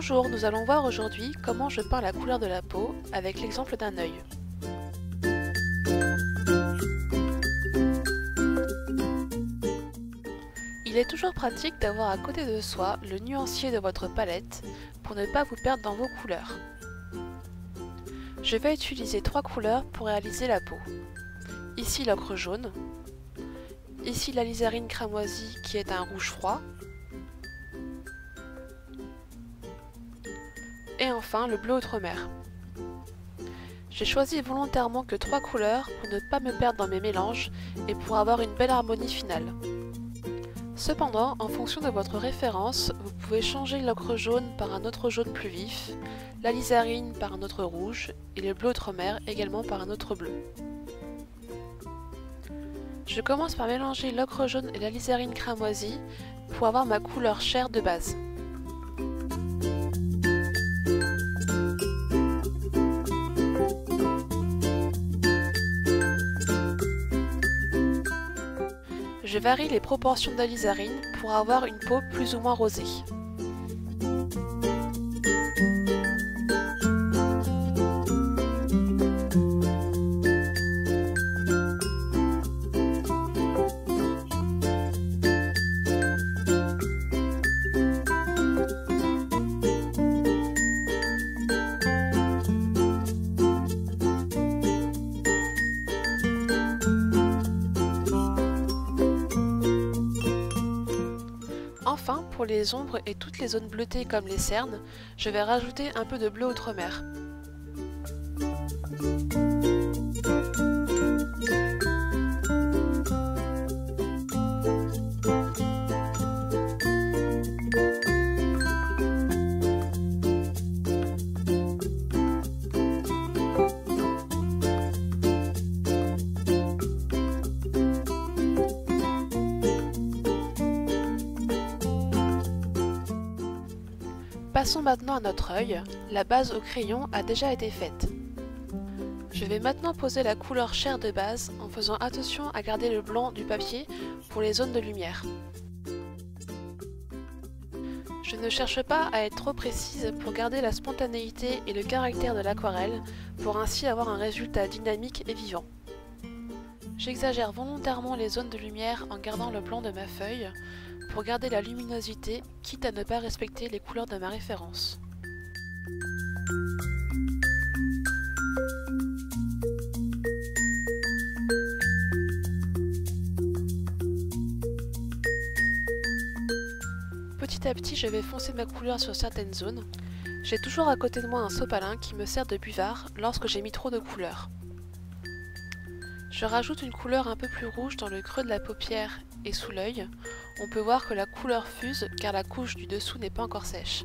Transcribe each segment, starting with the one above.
Bonjour, nous allons voir aujourd'hui comment je peins la couleur de la peau avec l'exemple d'un œil. Il est toujours pratique d'avoir à côté de soi le nuancier de votre palette pour ne pas vous perdre dans vos couleurs. Je vais utiliser 3 couleurs pour réaliser la peau. Ici l'ocre jaune, ici l'alizarine cramoisie qui est un rouge froid, et enfin le bleu outremer. J'ai choisi volontairement que 3 couleurs pour ne pas me perdre dans mes mélanges et pour avoir une belle harmonie finale. Cependant, en fonction de votre référence, vous pouvez changer l'ocre jaune par un autre jaune plus vif, l'alizarine par un autre rouge et le bleu outremer également par un autre bleu. Je commence par mélanger l'ocre jaune et l'alizarine cramoisie pour avoir ma couleur chair de base. Je varie les proportions d'alizarine pour avoir une peau plus ou moins rosée. Enfin, pour les ombres et toutes les zones bleutées comme les cernes, je vais rajouter un peu de bleu outremer. Passons maintenant à notre œil. La base au crayon a déjà été faite. Je vais maintenant poser la couleur chair de base en faisant attention à garder le blanc du papier pour les zones de lumière. Je ne cherche pas à être trop précise pour garder la spontanéité et le caractère de l'aquarelle pour ainsi avoir un résultat dynamique et vivant. J'exagère volontairement les zones de lumière en gardant le blanc de ma feuille pour garder la luminosité, quitte à ne pas respecter les couleurs de ma référence. Petit à petit, je vais foncer ma couleur sur certaines zones. J'ai toujours à côté de moi un sopalin qui me sert de buvard lorsque j'ai mis trop de couleurs. Je rajoute une couleur un peu plus rouge dans le creux de la paupière et sous l'œil. On peut voir que la couleur fuse car la couche du dessous n'est pas encore sèche.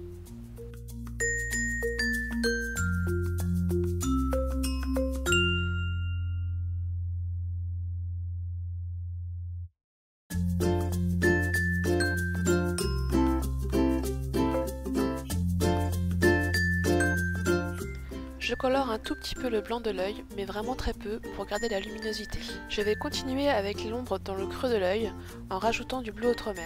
Je colore un tout petit peu le blanc de l'œil, mais vraiment très peu pour garder la luminosité. Je vais continuer avec l'ombre dans le creux de l'œil en rajoutant du bleu outremer.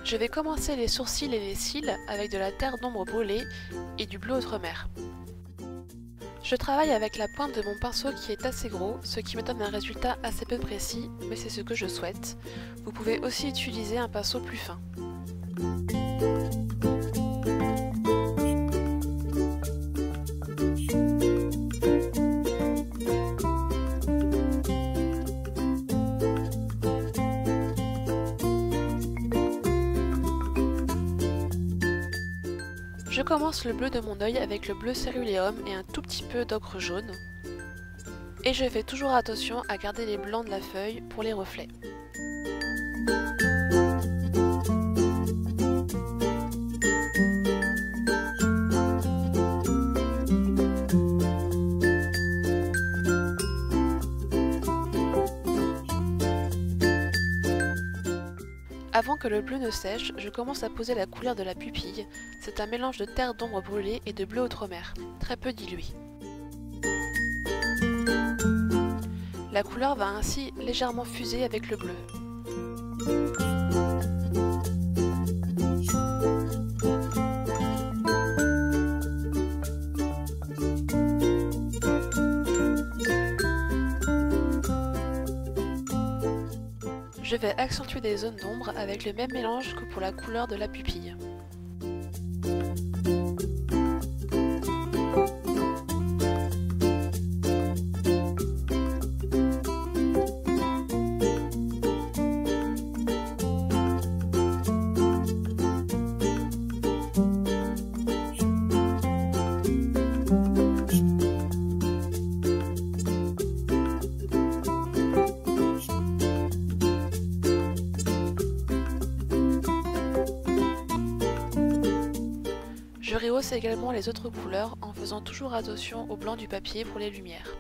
Je vais commencer les sourcils et les cils avec de la terre d'ombre brûlée et du bleu outremer. Je travaille avec la pointe de mon pinceau qui est assez gros, ce qui me donne un résultat assez peu précis, mais c'est ce que je souhaite. Vous pouvez aussi utiliser un pinceau plus fin. Je commence le bleu de mon œil avec le bleu céruléum et un tout petit peu d'ocre jaune. Et je fais toujours attention à garder les blancs de la feuille pour les reflets. Avant que le bleu ne sèche, je commence à poser la couleur de la pupille. C'est un mélange de terre d'ombre brûlée et de bleu outremer, très peu dilué. La couleur va ainsi légèrement fuser avec le bleu. Je vais accentuer des zones d'ombre avec le même mélange que pour la couleur de la pupille. Je rehausse également les autres couleurs en faisant toujours attention au blanc du papier pour les lumières.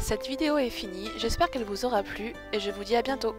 Cette vidéo est finie, j'espère qu'elle vous aura plu et je vous dis à bientôt.